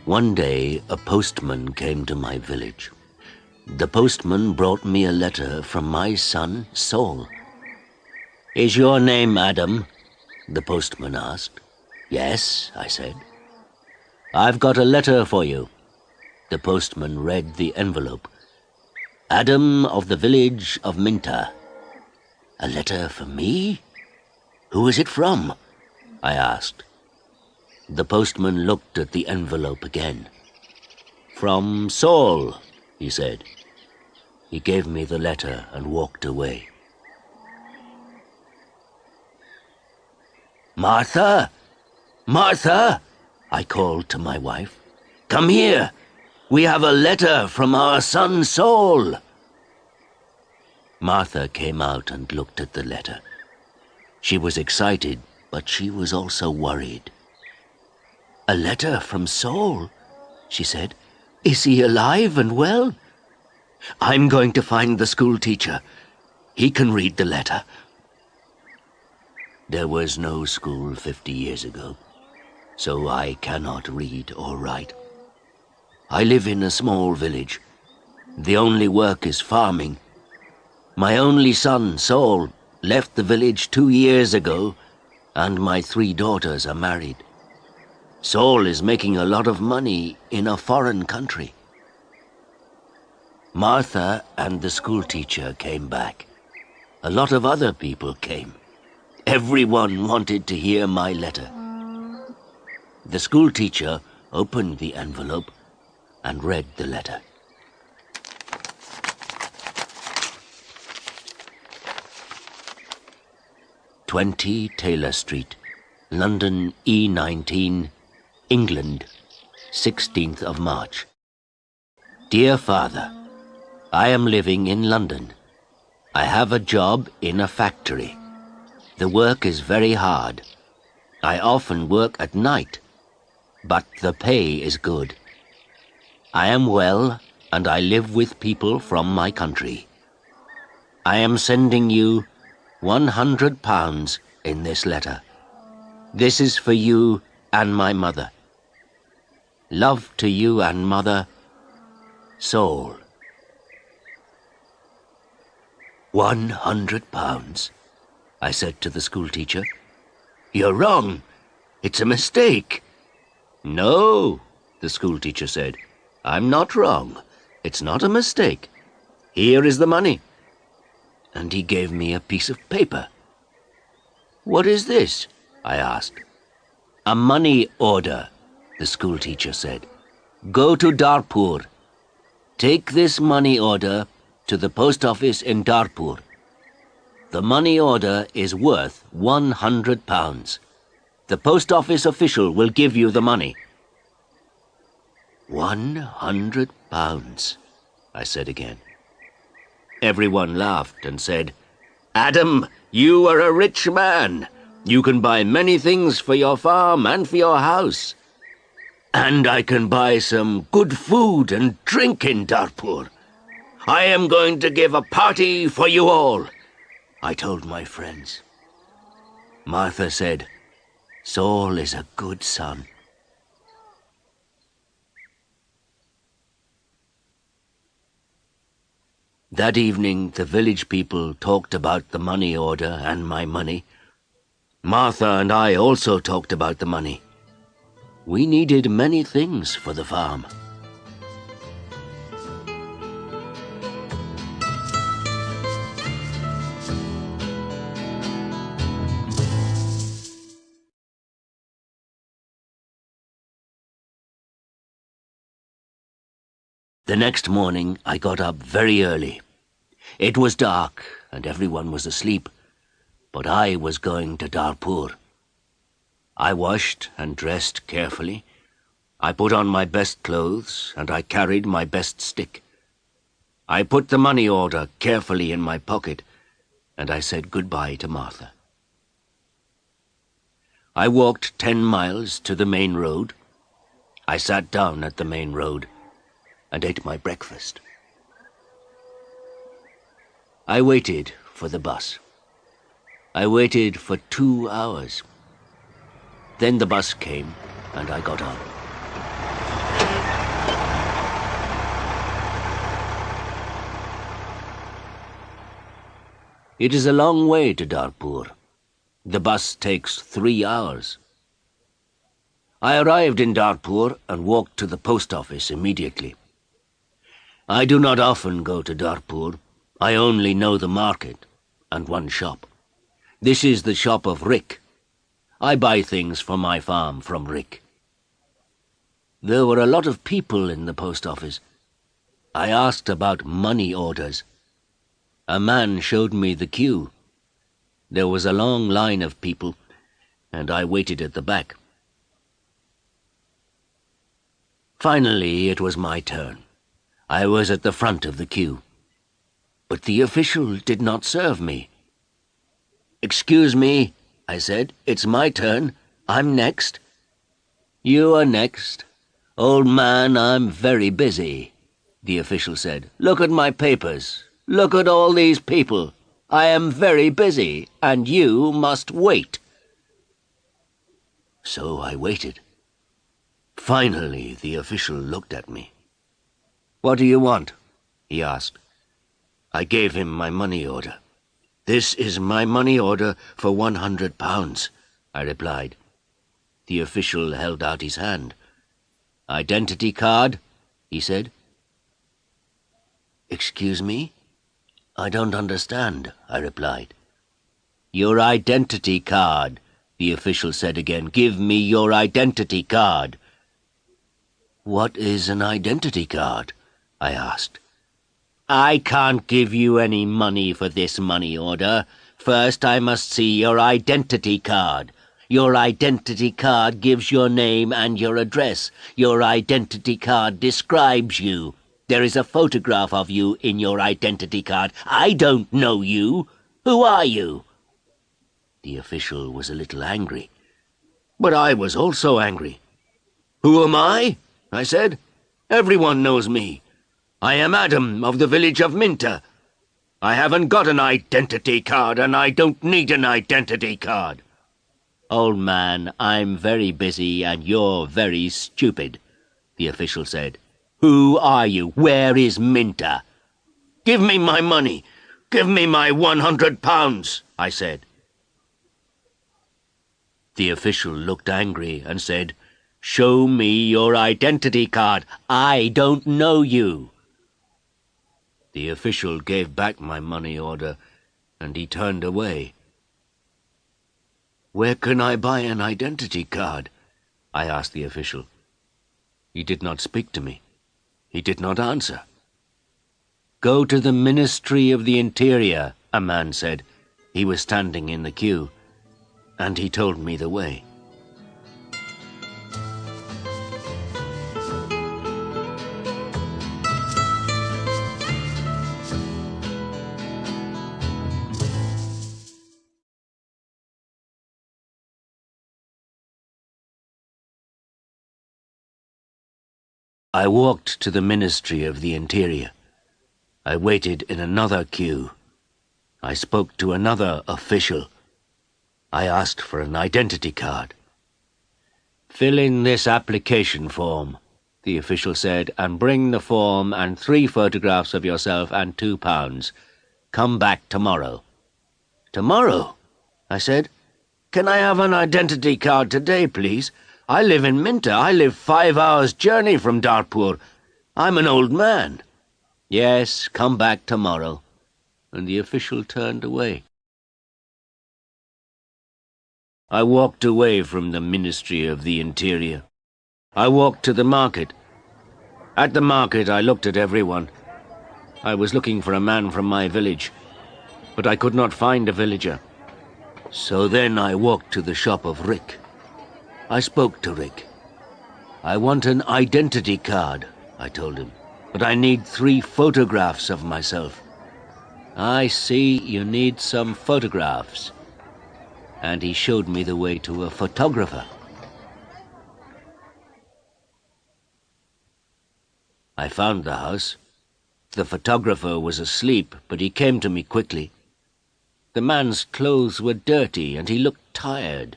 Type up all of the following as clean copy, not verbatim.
One day, a postman came to my village. The postman brought me a letter from my son, Saul. "Is your name Adam?" the postman asked. "Yes," I said. "I've got a letter for you." The postman read the envelope. "Adam of the village of Minta." "A letter for me? Who is it from?" I asked. The postman looked at the envelope again. "From Saul," he said. He gave me the letter and walked away. "Martha! Martha!" I called to my wife. "Come here! We have a letter from our son Saul." Martha came out and looked at the letter. She was excited, but she was also worried. "A letter from Saul?" she said. "Is he alive and well?" "I'm going to find the school teacher. He can read the letter." There was no school 50 years ago, so I cannot read or write. I live in a small village. The only work is farming. My only son, Saul, left the village 2 years ago, and my 3 daughters are married. Saul is making a lot of money in a foreign country. Martha and the school teacher came back. A lot of other people came. Everyone wanted to hear my letter. The school teacher opened the envelope and read the letter. "20 Taylor Street, London E19, England, 16th of March. Dear Father, I am living in London. I have a job in a factory. The work is very hard. I often work at night, but the pay is good. I am well, and I live with people from my country. I am sending you £100 in this letter. This is for you and my mother. Love to you and mother, Saul." £100, I said to the school teacher. "You're wrong. It's a mistake." "No," the school teacher said. "I'm not wrong. It's not a mistake. Here is the money." And he gave me a piece of paper. "What is this?" I asked. "A money order," the school teacher said. "Go to Darpur. Take this money order to the post office in Darpur. The money order is worth £100. The post office official will give you the money." £100, I said again. Everyone laughed and said, "Adam, you are a rich man. You can buy many things for your farm and for your house. And I can buy some good food and drink in Darpur. I am going to give a party for you all," I told my friends. Martha said, "Saul is a good son." That evening, the village people talked about the money order and my money. Martha and I also talked about the money. We needed many things for the farm. The next morning, I got up very early. It was dark and everyone was asleep, but I was going to Darpur. I washed and dressed carefully. I put on my best clothes and I carried my best stick. I put the money order carefully in my pocket and I said goodbye to Martha. I walked 10 miles to the main road. I sat down at the main road and ate my breakfast. I waited for the bus. I waited for 2 hours. Then the bus came and I got on. It is a long way to Darpur. The bus takes 3 hours. I arrived in Darpur and walked to the post office immediately. I do not often go to Darpur. I only know the market and one shop. This is the shop of Rick. I buy things for my farm from Rick. There were a lot of people in the post office. I asked about money orders. A man showed me the queue. There was a long line of people, and I waited at the back. Finally, it was my turn. I was at the front of the queue. But the official did not serve me. "Excuse me," I said. "It's my turn. I'm next." "You are next. Old man, I'm very busy," the official said. "Look at my papers. Look at all these people. I am very busy, and you must wait." So I waited. Finally, the official looked at me. "What do you want?" he asked. I gave him my money order. "This is my money order for £100, I replied. The official held out his hand. "Identity card?" he said. "Excuse me? I don't understand," I replied. "Your identity card," the official said again. "Give me your identity card." "What is an identity card?" I asked. "I can't give you any money for this money order. First, I must see your identity card. Your identity card gives your name and your address. Your identity card describes you. There is a photograph of you in your identity card. I don't know you. Who are you?" The official was a little angry. But I was also angry. "Who am I?" I said. "Everyone knows me. I am Adam of the village of Minter. I haven't got an identity card, and I don't need an identity card." "Old man, I'm very busy and you're very stupid," the official said. "Who are you? Where is Minter?" "Give me my money. Give me my £100, I said. The official looked angry and said, "Show me your identity card. I don't know you." The official gave back my money order, and he turned away. "Where can I buy an identity card?" I asked the official. He did not speak to me. He did not answer. "Go to the Ministry of the Interior," a man said. He was standing in the queue, and he told me the way. I walked to the Ministry of the Interior. I waited in another queue. I spoke to another official. I asked for an identity card. "Fill in this application form," the official said, "and bring the form and 3 photographs of yourself and £2. Come back tomorrow." "Tomorrow?" I said. "Can I have an identity card today, please? I live in Minter. I live 5 hours' journey from Darpur. I'm an old man." "Yes, come back tomorrow." And the official turned away. I walked away from the Ministry of the Interior. I walked to the market. At the market I looked at everyone. I was looking for a man from my village, but I could not find a villager. So then I walked to the shop of Rick. I spoke to Rick. "I want an identity card," I told him, "but I need 3 photographs of myself." "I see you need some photographs." And he showed me the way to a photographer. I found the house. The photographer was asleep, but he came to me quickly. The man's clothes were dirty, and he looked tired.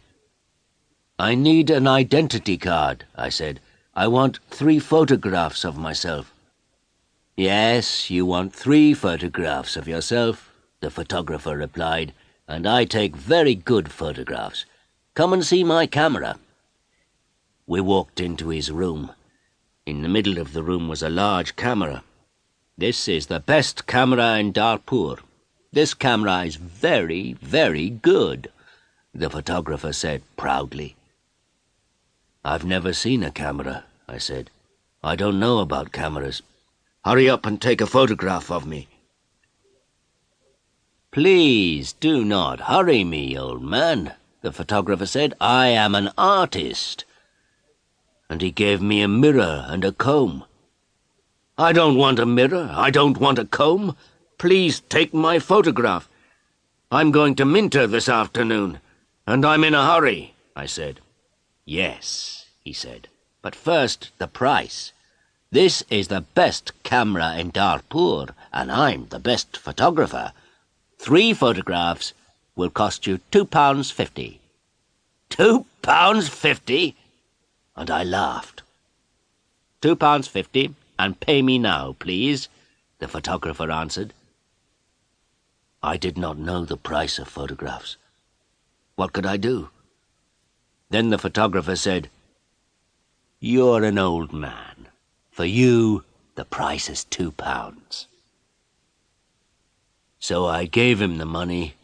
"I need an identity card," I said. "I want 3 photographs of myself." "Yes, you want 3 photographs of yourself, the photographer replied, "and I take very good photographs. Come and see my camera." We walked into his room. In the middle of the room was a large camera. "This is the best camera in Darpur. This camera is very, very good," the photographer said proudly. "I've never seen a camera," I said. "I don't know about cameras. Hurry up and take a photograph of me." "Please do not hurry me, old man," the photographer said. "I am an artist." And he gave me a mirror and a comb. "I don't want a mirror. I don't want a comb. Please take my photograph. I'm going to Minter this afternoon, and I'm in a hurry," I said. "Yes," he said, "but first the price. This is the best camera in Darpur, and I'm the best photographer. 3 photographs will cost you £2.50. £2.50? And I laughed. £2.50, and pay me now, please, the photographer answered. I did not know the price of photographs. What could I do? Then the photographer said, "You're an old man. For you, the price is £2. So I gave him the money,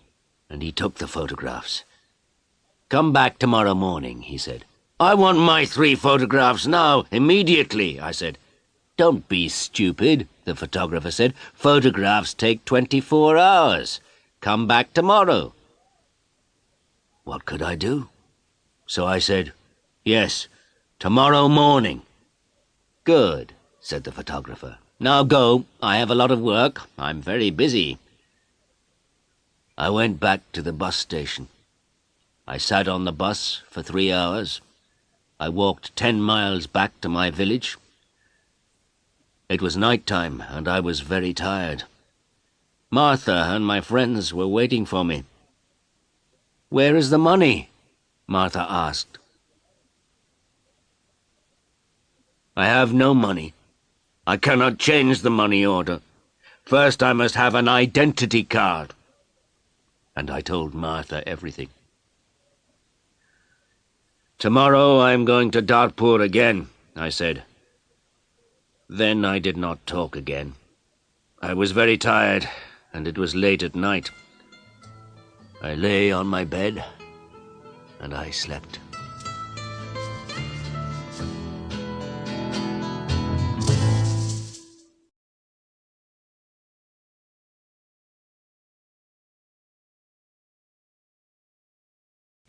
and he took the photographs. "Come back tomorrow morning," he said. "I want my 3 photographs now, immediately," I said. "Don't be stupid," the photographer said. "Photographs take 24 hours. Come back tomorrow." What could I do? So I said, "Yes, tomorrow morning." "Good," said the photographer. "Now go. I have a lot of work. I'm very busy." I went back to the bus station. I sat on the bus for 3 hours. I walked 10 miles back to my village. It was night time, and I was very tired. Martha and my friends were waiting for me. "Where is the money?" Martha asked. "I have no money. I cannot change the money order. First I must have an identity card." And I told Martha everything. "Tomorrow I am going to Darpur again," I said. Then I did not talk again. I was very tired, and it was late at night. I lay on my bed, and I slept.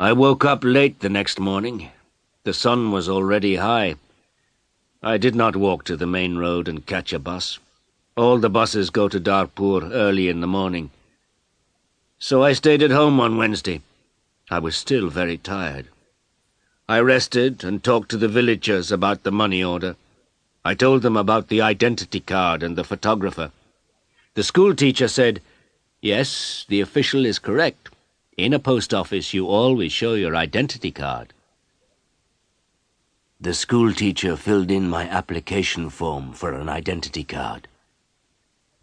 I woke up late the next morning. The sun was already high. I did not walk to the main road and catch a bus. All the buses go to Darpur early in the morning. So I stayed at home on Wednesday. I was still very tired. I rested and talked to the villagers about the money order. I told them about the identity card and the photographer. The school teacher said, "Yes, the official is correct. In a post office, you always show your identity card." The school teacher filled in my application form for an identity card.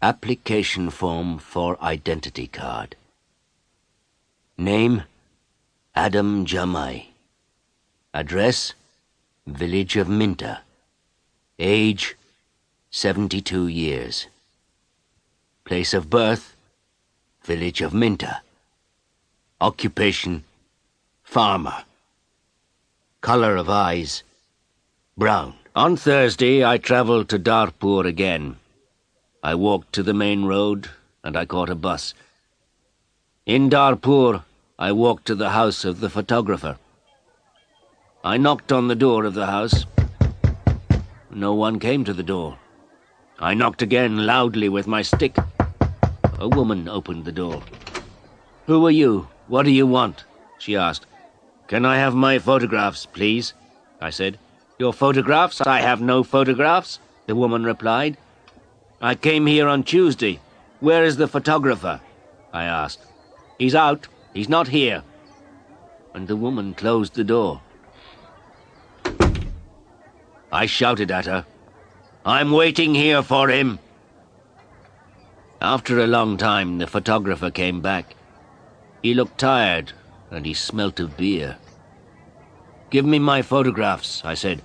Application form for identity card. Name, Adam Jamai. Address, village of Minter. Age, 72 years. Place of birth, village of Minter. Occupation, farmer. Color of eyes, brown. On Thursday, I travelled to Darpur again. I walked to the main road, and I caught a bus. In Darpur, I walked to the house of the photographer. I knocked on the door of the house. No one came to the door. I knocked again loudly with my stick. A woman opened the door. "Who are you? What do you want?" she asked. "Can I have my photographs, please?" I said. "Your photographs? I have no photographs," the woman replied. "I came here on Tuesday. Where is the photographer?" I asked. "He's out. He's not here." And the woman closed the door. I shouted at her, "I'm waiting here for him." After a long time, the photographer came back. He looked tired, and he smelt of beer. "Give me my photographs," I said.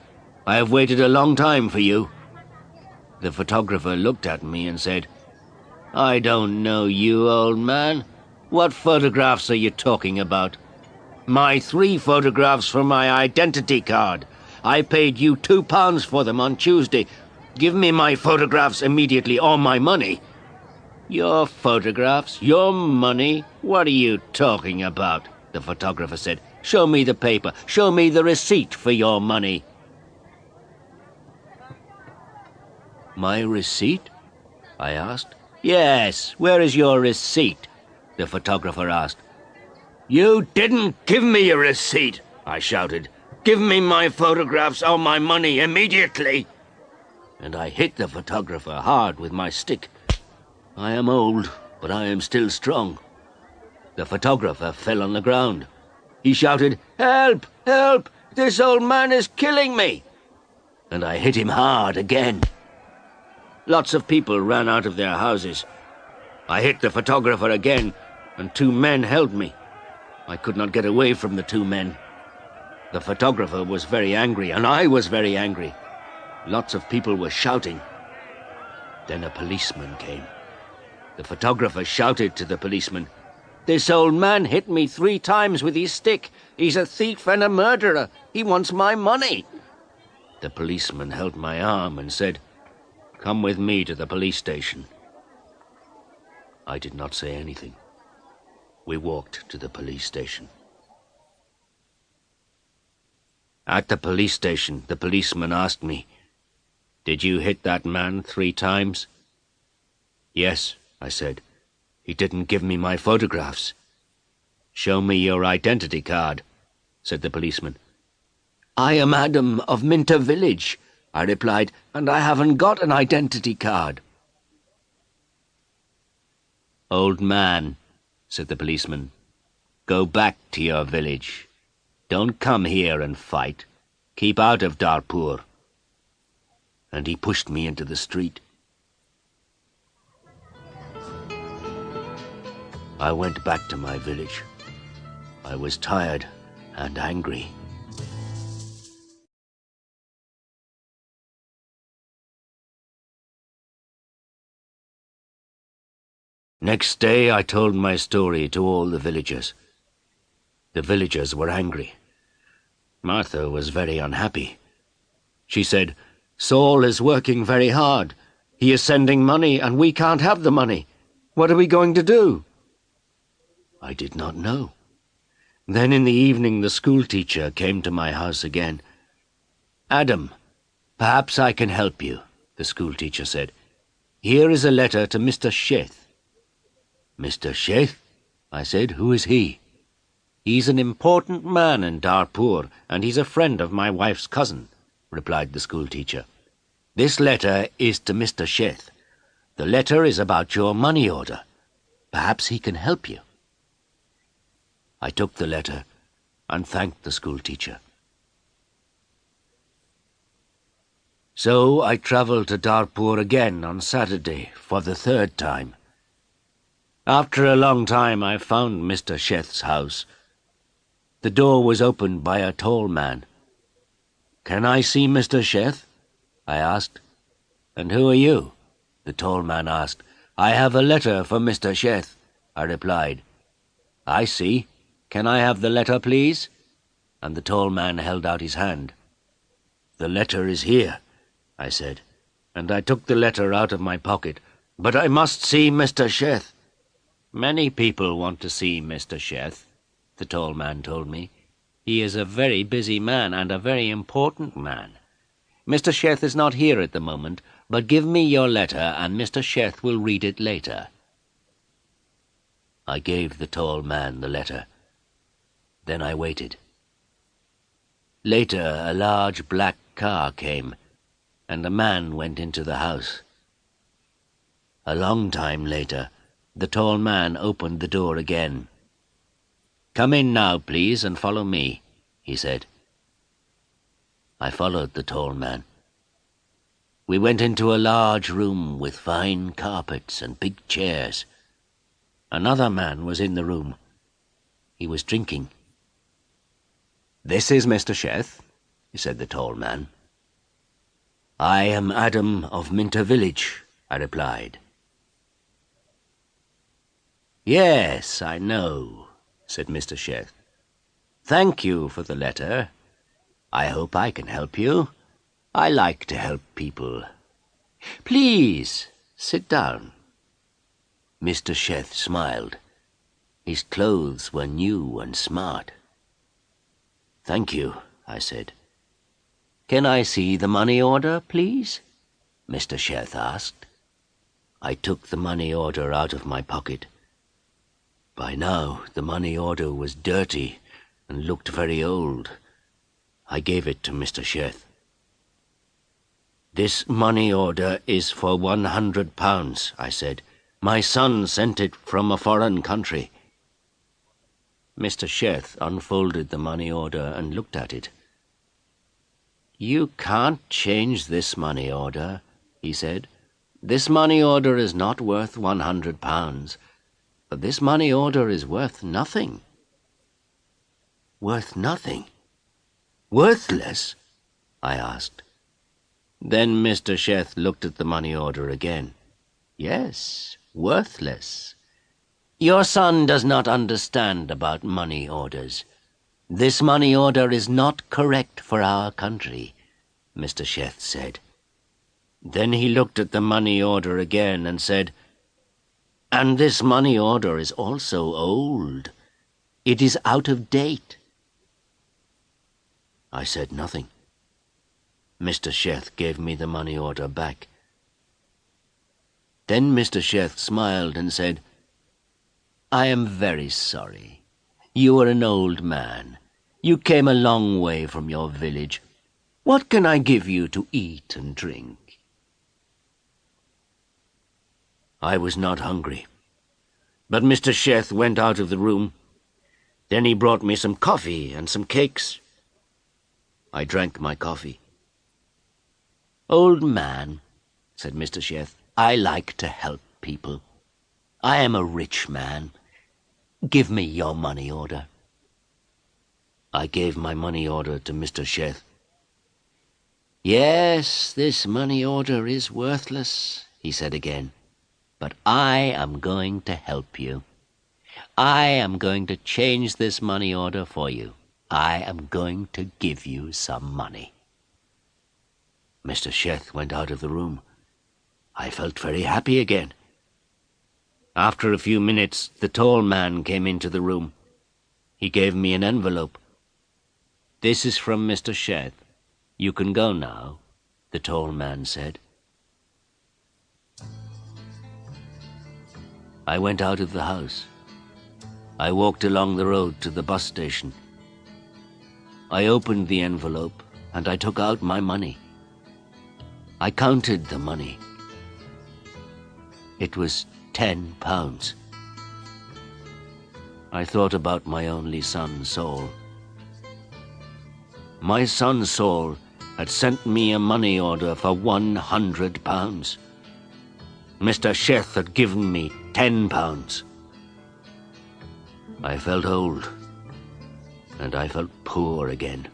"I have waited a long time for you." The photographer looked at me and said, "I don't know you, old man. What photographs are you talking about?" "My 3 photographs for my identity card. I paid you £2 for them on Tuesday. Give me my photographs immediately, or my money." "Your photographs? Your money? What are you talking about?" the photographer said. "Show me the paper. Show me the receipt for your money." "My receipt?" I asked. "Yes, where is your receipt?" the photographer asked. "You didn't give me a receipt," I shouted. "Give me my photographs or my money immediately." And I hit the photographer hard with my stick. I am old, but I am still strong. The photographer fell on the ground. He shouted, "Help! Help! This old man is killing me!" And I hit him hard again. Lots of people ran out of their houses. I hit the photographer again, and 2 men held me. I could not get away from the 2 men. The photographer was very angry, and I was very angry. Lots of people were shouting. Then a policeman came. The photographer shouted to the policeman, "This old man hit me 3 times with his stick. He's a thief and a murderer. He wants my money." The policeman held my arm and said, "Come with me to the police station." I did not say anything. We walked to the police station. At the police station, the policeman asked me, "Did you hit that man 3 times?" "Yes," I said. "He didn't give me my photographs." "Show me your identity card," said the policeman. "I am Adam of Minter Village," I replied, "and I haven't got an identity card." "Old man," said the policeman, "go back to your village. Don't come here and fight. Keep out of Darpur." And he pushed me into the street. I went back to my village. I was tired and angry. Next day I told my story to all the villagers. The villagers were angry. Martha was very unhappy. She said, "Saul is working very hard. He is sending money, and we can't have the money. What are we going to do?" I did not know. Then in the evening the schoolteacher came to my house again. "Adam, perhaps I can help you," the schoolteacher said. "Here is a letter to Mr. Sheth." "Mr. Sheth?" I said. "Who is he?" "He's an important man in Darpur, and he's a friend of my wife's cousin," replied the schoolteacher. "This letter is to Mr. Sheth. The letter is about your money order. Perhaps he can help you." I took the letter and thanked the schoolteacher. So I travelled to Darpur again on Saturday for the 3rd time. After a long time I found Mr. Sheth's house. The door was opened by a tall man. "Can I see Mr. Sheth?" I asked. "And who are you?" the tall man asked. "I have a letter for Mr. Sheth," I replied. "I see. Can I have the letter, please?" And the tall man held out his hand. "The letter is here," I said, and I took the letter out of my pocket. "But I must see Mr. Sheth." "Many people want to see Mr. Sheth," the tall man told me. "He is a very busy man and a very important man. Mr. Sheth is not here at the moment, but give me your letter and Mr. Sheth will read it later." I gave the tall man the letter. Then I waited. Later, a large black car came, and a man went into the house. A long time later, the tall man opened the door again. "Come in now, please, and follow me," he said. I followed the tall man. We went into a large room with fine carpets and big chairs. Another man was in the room. He was drinking. "This is Mr. Sheth," said the tall man. "I am Adam of Minter Village," I replied. "Yes, I know," said Mr. Sheth. "Thank you for the letter. I hope I can help you. I like to help people. Please, sit down." Mr. Sheth smiled. His clothes were new and smart. "Thank you," I said. "Can I see the money order, please?" Mr. Sheth asked. I took the money order out of my pocket. By now the money order was dirty and looked very old. I gave it to Mr. Sheth. "This money order is for £100, I said. "My son sent it from a foreign country." Mr. Sheth unfolded the money order and looked at it. "You can't change this money order," he said. "This money order is not worth £100, but this money order is worth nothing." "Worth nothing? Worthless?" I asked. Then Mr. Sheth looked at the money order again. "Yes, worthless. Your son does not understand about money orders. This money order is not correct for our country," Mr. Sheth said. Then he looked at the money order again and said, "And this money order is also old. It is out of date." I said nothing. Mr. Sheth gave me the money order back. Then Mr. Sheth smiled and said, "I am very sorry. You are an old man. You came a long way from your village. What can I give you to eat and drink?" I was not hungry, but Mr. Sheth went out of the room. Then he brought me some coffee and some cakes. I drank my coffee. "Old man," said Mr. Sheth, "I like to help people. I am a rich man. Give me your money order." I gave my money order to Mr. Sheth. "Yes, this money order is worthless," he said again, "but I am going to help you. I am going to change this money order for you. I am going to give you some money." Mr. Sheth went out of the room. I felt very happy again. After a few minutes, the tall man came into the room. He gave me an envelope. "This is from Mr. Sheth. You can go now," the tall man said. I went out of the house. I walked along the road to the bus station. I opened the envelope and I took out my money. I counted the money. It was £10. I thought about my only son, Saul. My son, Saul, had sent me a money order for £100. Mr. Sheth had given me £10. I felt old, and I felt poor again.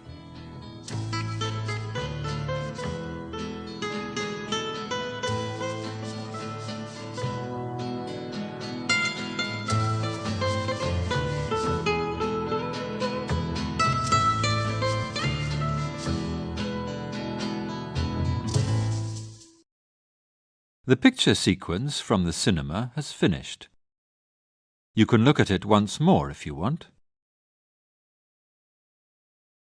The picture sequence from the cinema has finished. You can look at it once more if you want.